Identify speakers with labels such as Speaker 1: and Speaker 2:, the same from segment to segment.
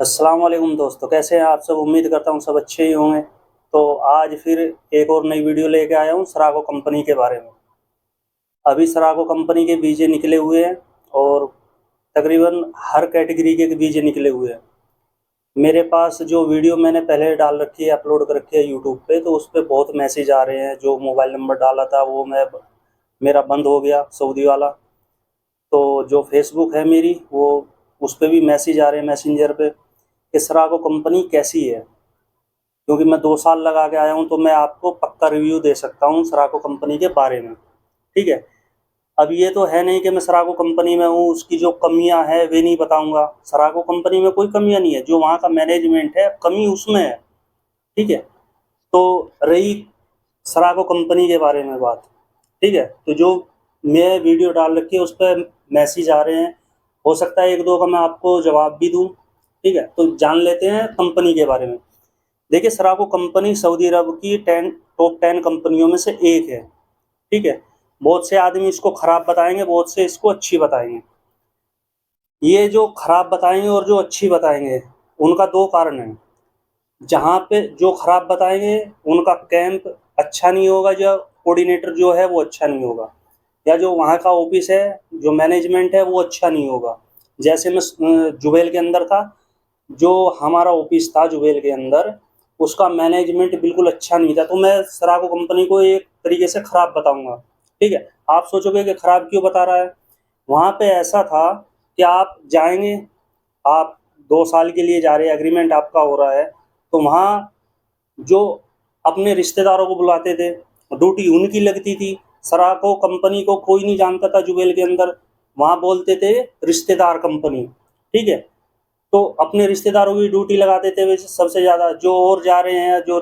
Speaker 1: अस्सलाम वालेकुम दोस्तों, कैसे हैं आप सब। उम्मीद करता हूँ सब अच्छे ही होंगे। तो आज फिर एक और नई वीडियो लेके आया हूँ सराको कंपनी के बारे में। अभी सराको कंपनी के वीजे निकले हुए हैं और तकरीबन हर कैटेगरी के वीजे निकले हुए हैं। मेरे पास जो वीडियो मैंने पहले डाल रखी है, अपलोड कर रखी है यूट्यूब पे, तो उस पर बहुत मैसेज आ रहे हैं। जो मोबाइल नंबर डाला था वो मेरा बंद हो गया, सऊदी वाला। तो जो फेसबुक है मेरी, वो उस पर भी मैसेज आ रहे हैं मैसेंजर पे कि सराको कंपनी कैसी है। क्योंकि मैं 2 साल लगा के आया हूँ, तो मैं आपको पक्का रिव्यू दे सकता हूँ सराको कंपनी के बारे में। ठीक है। अब ये तो है नहीं कि मैं सराको कंपनी में हूँ, उसकी जो कमियां हैं वे नहीं बताऊंगा। सराको कंपनी में कोई कमियां नहीं है, जो वहाँ का मैनेजमेंट है कमी उसमें है। ठीक है। तो रही सराको कंपनी के बारे में बात। ठीक है। तो जो मैं वीडियो डाल रखी है उस पर मैसेज आ रहे हैं, हो सकता है एक दो का मैं आपको जवाब भी दूँ। ठीक है। तो जान लेते हैं कंपनी के बारे में। देखिए, सराको कंपनी सऊदी अरब की टॉप 10 कंपनियों में से एक है। ठीक है। बहुत से आदमी इसको खराब बताएंगे, बहुत से इसको अच्छी बताएंगे। ये जो खराब बताएंगे और जो अच्छी बताएंगे, उनका दो कारण है। जहाँ पे जो खराब बताएंगे उनका कैंप अच्छा नहीं होगा, जो कोऑर्डिनेटर जो है वो अच्छा नहीं होगा, या जो वहाँ का ऑफिस है, जो मैनेजमेंट है वो अच्छा नहीं होगा। जैसे मैं जुबेल के अंदर था, जो हमारा ऑफिस था जुबेल के अंदर, उसका मैनेजमेंट बिल्कुल अच्छा नहीं था। तो मैं सराको कंपनी को एक तरीके से खराब बताऊंगा। ठीक है। आप सोचोगे कि खराब क्यों बता रहा है। वहाँ पे ऐसा था कि आप जाएंगे, आप 2 साल के लिए जा रहे हैं, एग्रीमेंट आपका हो रहा है, तो वहाँ जो अपने रिश्तेदारों को बुलाते थे, ड्यूटी उनकी लगती थी। सराको कंपनी को कोई नहीं जानता था जुबेल के अंदर, वहाँ बोलते थे रिश्तेदार कंपनी। ठीक है। तो अपने रिश्तेदारों की ड्यूटी लगा देते हुए सबसे ज़्यादा जो और जा रहे हैं, जो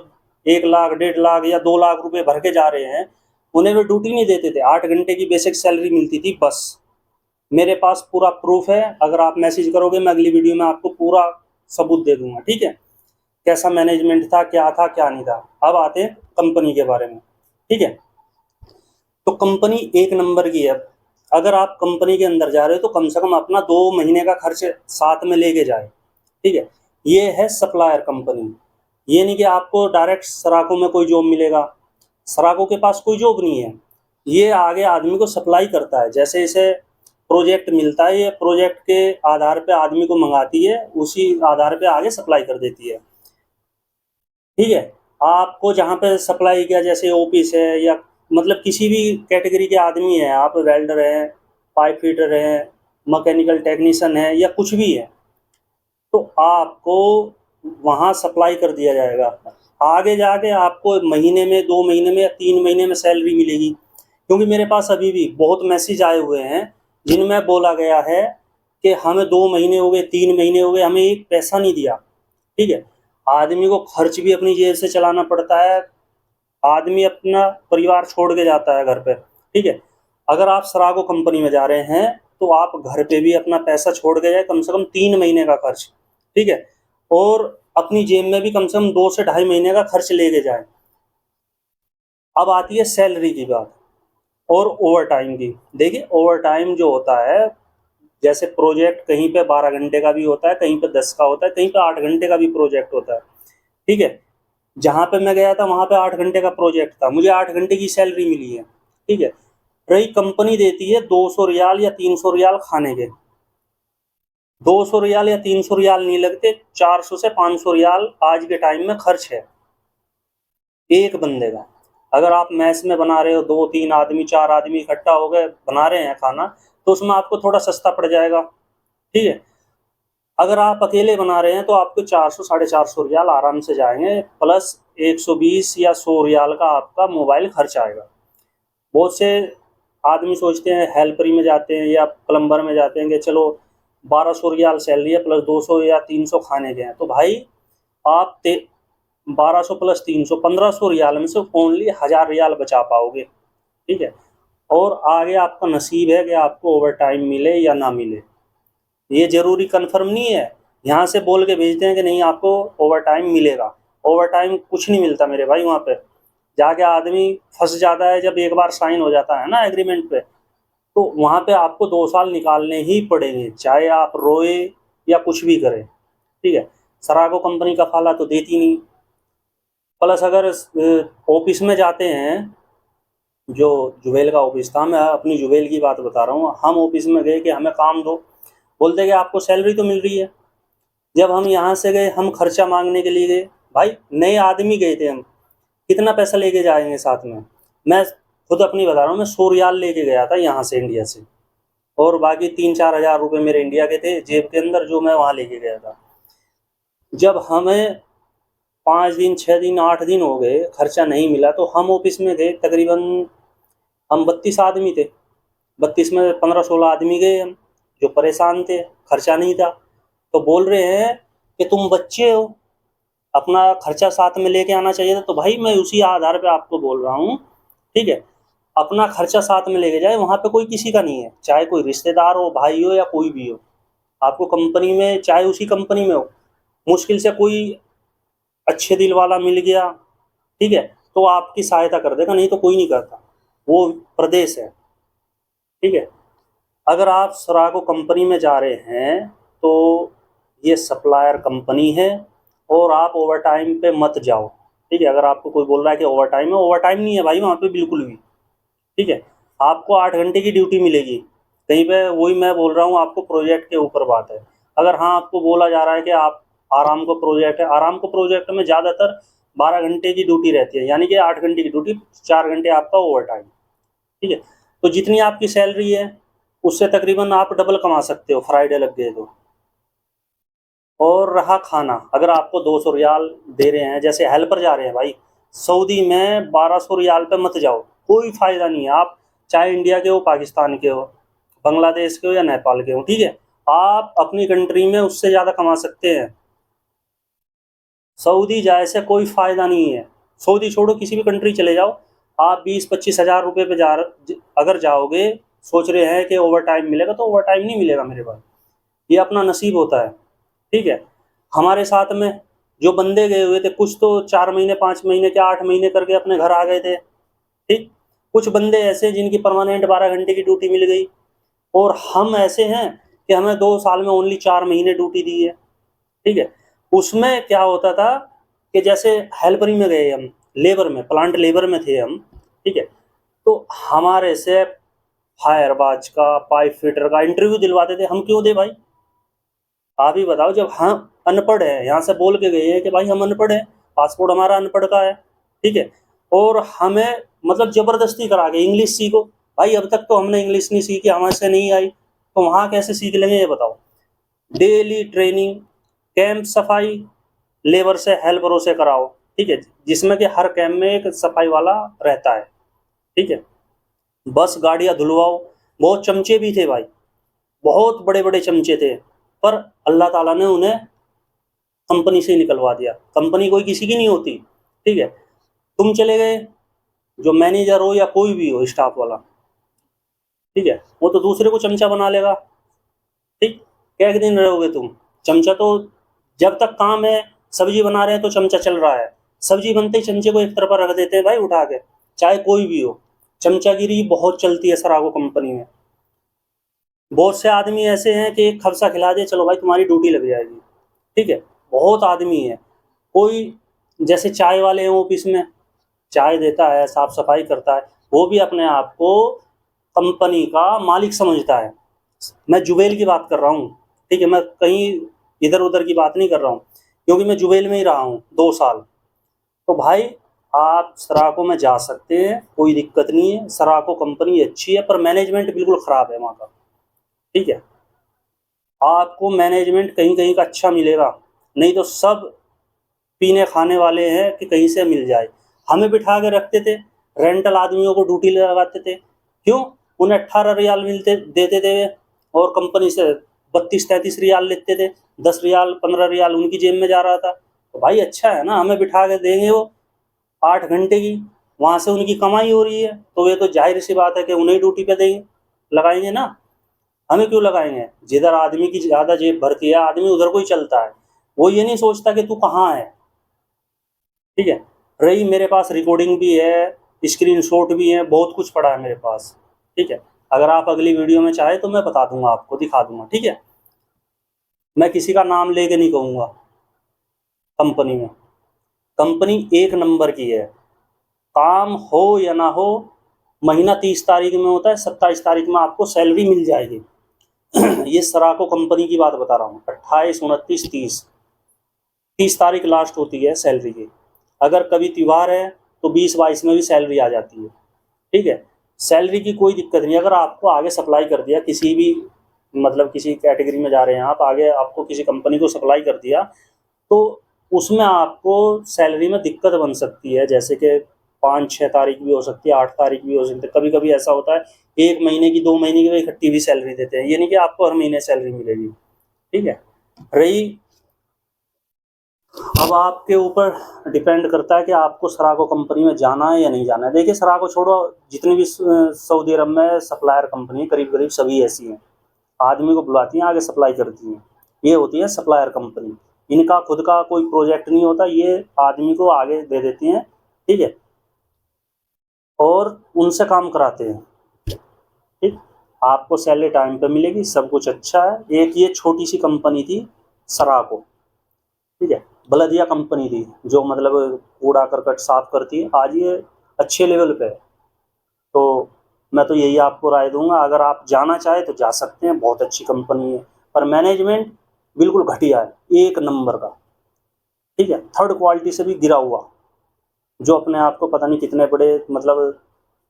Speaker 1: 1 लाख 1.5 लाख या 2 लाख रुपए भर के जा रहे हैं, उन्हें वे ड्यूटी नहीं देते थे। 8 घंटे की बेसिक सैलरी मिलती थी बस। मेरे पास पूरा प्रूफ है, अगर आप मैसेज करोगे मैं अगली वीडियो में आपको पूरा सबूत दे दूंगा। ठीक है। कैसा मैनेजमेंट था क्या नहीं था। अब आते हैं कंपनी के बारे में। ठीक है। तो कंपनी एक नंबर की है। अगर आप कंपनी के अंदर जा रहे हो तो कम से कम अपना 2 महीने का खर्च साथ में लेके जाए। ठीक है। ये है सप्लायर कंपनी। ये नहीं कि आपको डायरेक्ट सराको में कोई जॉब मिलेगा। सराको के पास कोई जॉब नहीं है। ये आगे आदमी को सप्लाई करता है, जैसे इसे प्रोजेक्ट मिलता है, ये प्रोजेक्ट के आधार पे आदमी को मंगाती है, उसी आधार पे आगे सप्लाई कर देती है। ठीक है। आपको जहाँ पे सप्लाई किया, जैसे ऑफिस है या मतलब किसी भी कैटेगरी के आदमी है, आप वेल्डर हैं, पाइप फिटर हैं, मैकेनिकल टेक्नीशियन है या कुछ भी है, तो आपको वहाँ सप्लाई कर दिया जाएगा। आगे जाके आपको महीने में, 2 महीने में या 3 महीने में सैलरी मिलेगी। क्योंकि मेरे पास अभी भी बहुत मैसेज आए हुए हैं जिनमें बोला गया है कि हमें 2 महीने हो गए, 3 महीने हो गए, हमें एक पैसा नहीं दिया। ठीक है। आदमी को खर्च भी अपनी जेब से चलाना पड़ता है, आदमी अपना परिवार छोड़ के जाता है घर पे। ठीक है। अगर आप सराको कंपनी में जा रहे हैं तो आप घर पे भी अपना पैसा छोड़ के जाए, कम से कम 3 महीने का खर्च। ठीक है। और अपनी जेब में भी कम से कम 2 से ढाई महीने का खर्च लेके जाए। अब आती है सैलरी की बात और ओवर टाइम की। देखिए, ओवर टाइम जो होता है, जैसे प्रोजेक्ट कहीं पे 12 घंटे का भी होता है, कहीं पे 10 का होता है, कहीं पे 8 घंटे का भी प्रोजेक्ट होता है। ठीक है। जहाँ पे मैं गया था वहाँ पे 8 घंटे का प्रोजेक्ट था, मुझे 8 घंटे की सैलरी मिली है। ठीक है। रही कंपनी देती है 200 रियाल या 300 रियाल खाने के। 200 रियाल या 300 रियाल नहीं लगते, 400 से 500 रियाल आज के टाइम में खर्च है एक बंदे का। अगर आप मैस में बना रहे हो, 2 3 आदमी 4 आदमी इकट्ठा हो गए बना रहे हैं खाना, तो उसमें आपको थोड़ा सस्ता पड़ जाएगा। ठीक है। अगर आप अकेले बना रहे हैं तो आपको 400 साढ़े 400 रियाल आराम से जाएंगे, प्लस 120 या 100 रियाल का आपका मोबाइल खर्च आएगा। बहुत से आदमी सोचते हैं हेल्परी में जाते हैं या प्लम्बर में जाते हैं कि चलो 1200 रियाल सैलरी है, प्लस 200 या 300 खाने के हैं, तो भाई आप 1200 प्लस 300 1500 रियाल में से ओनली 1000 रियाल बचा पाओगे। ठीक है। और आगे आपका नसीब है कि आपको ओवर टाइम मिले या ना मिले, ये जरूरी कंफर्म नहीं है। यहाँ से बोल के भेजते हैं कि नहीं आपको ओवर टाइम मिलेगा। ओवर टाइम कुछ नहीं मिलता मेरे भाई। वहाँ पे जाके आदमी फंस जाता है, जब एक बार साइन हो जाता है ना एग्रीमेंट पे, तो वहाँ पे आपको 2 साल निकालने ही पड़ेंगे, चाहे आप रोए या कुछ भी करें। ठीक है। सरागो कंपनी कफाला तो देती नहीं। प्लस अगर ऑफिस में जाते हैं, जो जुबेल का ऑफिस था, मैं अपनी जुबेल की बात बता रहा हूँ, हम ऑफिस में गए कि हमें काम दो, बोलते कि आपको सैलरी तो मिल रही है। जब हम यहाँ से गए, हम खर्चा मांगने के लिए गए, भाई नए आदमी गए थे हम, कितना पैसा लेके जाएंगे साथ में। मैं खुद अपनी बता रहा हूँ, मैं 100 रियाल लेके गया था यहाँ से, इंडिया से, और बाकी 3-4 हज़ार रुपये मेरे इंडिया के थे जेब के अंदर, जो मैं वहाँ लेके गया था। जब हमें 5 दिन 6 दिन 8 दिन हो गए, खर्चा नहीं मिला, तो हम ऑफिस में गए, तकरीबन हम 32 आदमी थे, 32 में 15-16 आदमी गए हम, जो परेशान थे, खर्चा नहीं था। तो बोल रहे हैं कि तुम बच्चे हो, अपना खर्चा साथ में लेके आना चाहिए था। तो भाई मैं उसी आधार पे आपको बोल रहा हूँ, ठीक है, अपना खर्चा साथ में लेके जाए। वहाँ पे कोई किसी का नहीं है, चाहे कोई रिश्तेदार हो, भाई हो, या कोई भी हो। आपको कंपनी में, चाहे उसी कंपनी में हो, मुश्किल से कोई अच्छे दिल वाला मिल गया, ठीक है, तो आपकी सहायता कर देगा, नहीं तो कोई नहीं करता। वो प्रदेश है, ठीक है। अगर आप सरागो कंपनी में जा रहे हैं, तो ये सप्लायर कंपनी है, और आप ओवर टाइम पे मत जाओ, ठीक है। अगर आपको कोई बोल रहा है कि ओवर टाइम है, ओवर टाइम नहीं है भाई वहाँ पे बिल्कुल भी, ठीक है। आपको 8 घंटे की ड्यूटी मिलेगी कहीं पे, वही मैं बोल रहा हूँ आपको, प्रोजेक्ट के ऊपर बात है। अगर हाँ आपको बोला जा रहा है कि आप आराम को प्रोजेक्ट है, आराम को प्रोजेक्ट में ज़्यादातर 12 घंटे की ड्यूटी रहती है, यानी कि 8 घंटे की ड्यूटी, 4 घंटे आपका ओवर टाइम, ठीक है। तो जितनी आपकी सैलरी है, उससे तकरीबन आप डबल कमा सकते हो, फ्राइडे लग गए तो। और रहा खाना, अगर आपको 200 रियाल दे रहे हैं, जैसे हेल्पर जा रहे हैं भाई, सऊदी में 1200 रियाल पे मत जाओ, कोई फ़ायदा नहीं है। आप चाहे इंडिया के हो, पाकिस्तान के हो, बांग्लादेश के हो, या नेपाल के हो, ठीक है, आप अपनी कंट्री में उससे ज़्यादा कमा सकते हैं। सऊदी जाए से कोई फ़ायदा नहीं है। सऊदी छोड़ो, किसी भी कंट्री चले जाओ, आप 20-25 हज़ार रुपये पे अगर जाओगे, सोच रहे हैं कि ओवर टाइम मिलेगा, तो ओवर टाइम नहीं मिलेगा मेरे पास, ये अपना नसीब होता है, ठीक है। हमारे साथ में जो बंदे गए हुए थे, कुछ तो 4 महीने 5 महीने के 8 महीने करके अपने घर आ गए थे, ठीक। कुछ बंदे ऐसे जिनकी परमानेंट 12 घंटे की ड्यूटी मिल गई, और हम ऐसे हैं कि हमें 2 साल में ओनली 4 महीने ड्यूटी दी है, ठीक है। उसमें क्या होता था कि जैसे हेल्परी में गए हम, लेबर में, प्लांट लेबर में थे हम, ठीक है, तो हमारे से फायरबाज का, पाइप फिटर का इंटरव्यू दिलवाते थे। हम क्यों दे भाई, आप ही बताओ। जब हम अनपढ़ है, यहाँ से बोल के गए हैं कि भाई हम अनपढ़ हैं, पासपोर्ट हमारा अनपढ़ का है, ठीक है, और हमें मतलब ज़बरदस्ती करा के इंग्लिश सीखो। भाई अब तक तो हमने इंग्लिश नहीं सीखी, हमारे से नहीं आई, तो वहाँ कैसे सीख लेंगे ये बताओ। डेली ट्रेनिंग, कैंप सफाई लेबर से, हेल्परों से कराओ, ठीक है, जिसमें कि हर कैंप में एक सफाई वाला रहता है, ठीक है। बस गाड़ियाँ धुलवाओ। बहुत चमचे भी थे भाई, बहुत बड़े बड़े चमचे थे, पर अल्लाह ताला ने उन्हें कंपनी से ही निकलवा दिया। कंपनी कोई किसी की नहीं होती, ठीक है। तुम चले गए, जो मैनेजर हो या कोई भी हो स्टाफ वाला, ठीक है, वो तो दूसरे को चमचा बना लेगा, ठीक। क्या एक दिन रहोगे तुम चमचा? तो जब तक काम है, सब्जी बना रहे हैं तो चमचा चल रहा है, सब्जी बनते ही चमचे को एक तरफ रख देते हैं भाई उठा के, चाहे कोई भी हो। चमचागिरी बहुत चलती है सरागो कंपनी में। बहुत से आदमी ऐसे हैं कि एक खबसा खिला दे, चलो भाई तुम्हारी ड्यूटी लग जाएगी, ठीक है। बहुत आदमी है, कोई जैसे चाय वाले हैं ऑफिस में, चाय देता है, साफ सफाई करता है, वो भी अपने आप को कंपनी का मालिक समझता है। मैं जुबेल की बात कर रहा हूँ, ठीक है, मैं कहीं इधर उधर की बात नहीं कर रहा हूँ, क्योंकि मैं जुबेल में ही रहा हूँ 2 साल। तो भाई आप सराको में जा सकते हैं, कोई दिक्कत नहीं है, सराको कंपनी अच्छी है, पर मैनेजमेंट बिल्कुल ख़राब है वहाँ का, ठीक है। आपको मैनेजमेंट कहीं कहीं का अच्छा मिलेगा, नहीं तो सब पीने खाने वाले हैं कि कहीं से मिल जाए। हमें बिठा के रखते थे, रेंटल आदमियों को ड्यूटी लगाते थे, क्यों? उन्हें 18 रियाल मिलते देते थे, और कंपनी से 32-33 रियाल लेते थे, 10 रियाल 15 रियाल उनकी जेब में जा रहा था। तो भाई अच्छा है ना, हमें बिठा के देंगे वो 8 घंटे की, वहाँ से उनकी कमाई हो रही है, तो ये तो जाहिर सी बात है कि उन्हें ड्यूटी पे देंगे, लगाएंगे ना, हमें क्यों लगाएंगे? जिधर आदमी की ज़्यादा जेब भरती है, आदमी उधर को ही चलता है, वो ये नहीं सोचता कि तू कहाँ है, ठीक है। रही मेरे पास रिकॉर्डिंग भी है, स्क्रीनशॉट भी है, बहुत कुछ पड़ा है मेरे पास, ठीक है। अगर आप अगली वीडियो में चाहे तो मैं बता दूंगा, आपको दिखा दूंगा, ठीक है। मैं किसी का नाम लेके नहीं कहूँगा। कंपनी में, कंपनी एक नंबर की है, काम हो या ना हो, महीना 30 तारीख में होता है, 27 तारीख में आपको सैलरी मिल जाएगी। ये सराको कंपनी की बात बता रहा हूँ। 28, 29, 30 तारीख लास्ट होती है सैलरी की। अगर कभी त्यौहार है तो 20-22 में भी सैलरी आ जाती है। ठीक है, सैलरी की कोई दिक्कत नहीं। अगर आपको आगे सप्लाई कर दिया किसी भी, मतलब किसी कैटेगरी में जा रहे हैं आप, आगे आपको किसी कंपनी को सप्लाई कर दिया, तो उसमें आपको सैलरी में दिक्कत बन सकती है। जैसे कि 5-6 तारीख भी हो सकती है, 8 तारीख भी हो सकती है। कभी कभी ऐसा होता है 1 महीने की, 2 महीने की इकट्ठी भी सैलरी देते हैं। ये नहीं कि आपको हर महीने सैलरी मिलेगी। ठीक है, रही, अब आपके ऊपर डिपेंड करता है कि आपको सराको कंपनी में जाना है या नहीं जाना है। देखिए, सराको छोड़ो, जितनी भी सऊदी अरब में सप्लायर कंपनी करीब करीब सभी ऐसी हैं, आदमी को बुलाती हैं, आगे सप्लाई करती हैं। ये होती है सप्लायर कंपनी। इनका खुद का कोई प्रोजेक्ट नहीं होता, ये आदमी को आगे दे देती हैं। ठीक है, और उनसे काम कराते हैं। ठीक, आपको सैलरी टाइम पे मिलेगी, सब कुछ अच्छा है। एक ये छोटी सी कंपनी थी सराको, ठीक है, बलदिया कंपनी थी, जो मतलब कूड़ा करकट साफ करती है। आज ये अच्छे लेवल पे है। तो मैं तो यही आपको राय दूंगा, अगर आप जाना चाहे तो जा सकते हैं, बहुत अच्छी कंपनी है। पर मैनेजमेंट बिल्कुल घटिया है, एक नंबर का। ठीक है, थर्ड क्वालिटी से भी गिरा हुआ, जो अपने आप को पता नहीं कितने बड़े मतलब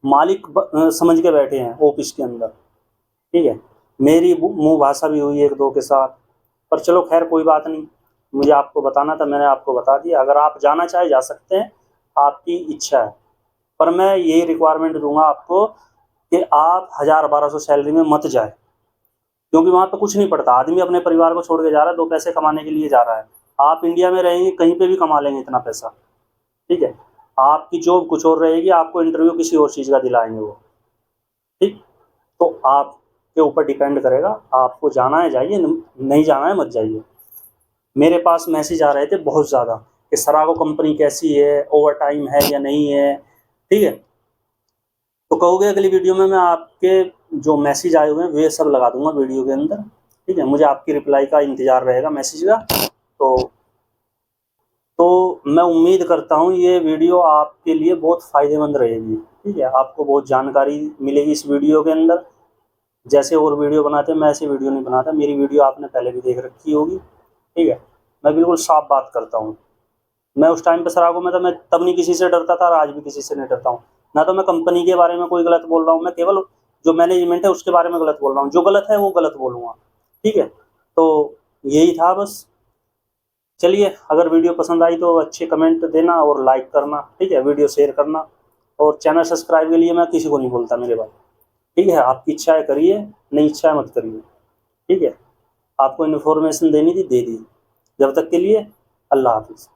Speaker 1: मालिक समझ के बैठे हैं ऑफिस के अंदर। ठीक है, मेरी मुंह भाषा भी हुई एक दो के साथ, पर चलो खैर कोई बात नहीं। मुझे आपको बताना था, मैंने आपको बता दिया। अगर आप जाना चाहे जा सकते हैं, आपकी इच्छा है। पर मैं यही रिक्वायरमेंट दूंगा आपको कि आप 1000-1200 सैलरी में मत जाए, क्योंकि वहाँ पे कुछ नहीं पड़ता। आदमी अपने परिवार को छोड़ के जा रहा है, 2 पैसे कमाने के लिए जा रहा है। आप इंडिया में रहेंगे, कहीं पे भी कमा लेंगे इतना पैसा। ठीक है, आपकी जॉब कुछ और रहेगी, आपको इंटरव्यू किसी और चीज़ का दिलाएंगे वो। ठीक, तो आपके ऊपर डिपेंड करेगा, आपको जाना है जाइए, नहीं जाना है मत जाइए। मेरे पास मैसेज आ रहे थे बहुत ज़्यादा कि सराको कंपनी कैसी है, ओवर टाइम है या नहीं है। ठीक है, तो कहोगे अगली वीडियो में मैं आपके जो मैसेज आए हुए हैं वे सब लगा दूंगा वीडियो के अंदर। ठीक है, मुझे आपकी रिप्लाई का इंतज़ार रहेगा, मैसेज का। तो मैं उम्मीद करता हूँ ये वीडियो आपके लिए बहुत फ़ायदेमंद रहेगी। ठीक है, आपको बहुत जानकारी मिलेगी इस वीडियो के अंदर। जैसे और वीडियो बनाते हैं, मैं ऐसे वीडियो नहीं बनाता। मेरी वीडियो आपने पहले भी देख रखी होगी। ठीक है, मैं बिल्कुल साफ बात करता हूँ। मैं उस टाइम पे सराको में था, मैं तब नहीं किसी से डरता था, और आज भी किसी से नहीं डरता हूँ। ना तो मैं कंपनी के बारे में कोई गलत बोल रहा हूँ, मैं केवल जो मैनेजमेंट है उसके बारे में गलत बोल रहा हूँ। जो गलत है वो गलत बोलूँगा। ठीक है, तो यही था बस। चलिए, अगर वीडियो पसंद आई तो अच्छे कमेंट देना और लाइक करना। ठीक है, वीडियो शेयर करना, और चैनल सब्सक्राइब के लिए मैं किसी को नहीं बोलता मेरे भाई। ठीक है, आपकी इच्छा है करिए, नहीं इच्छा है मत करिए। ठीक है, आपको इन्फॉर्मेशन देनी थी दे दी। जब तक के लिए अल्लाह हाफिज़।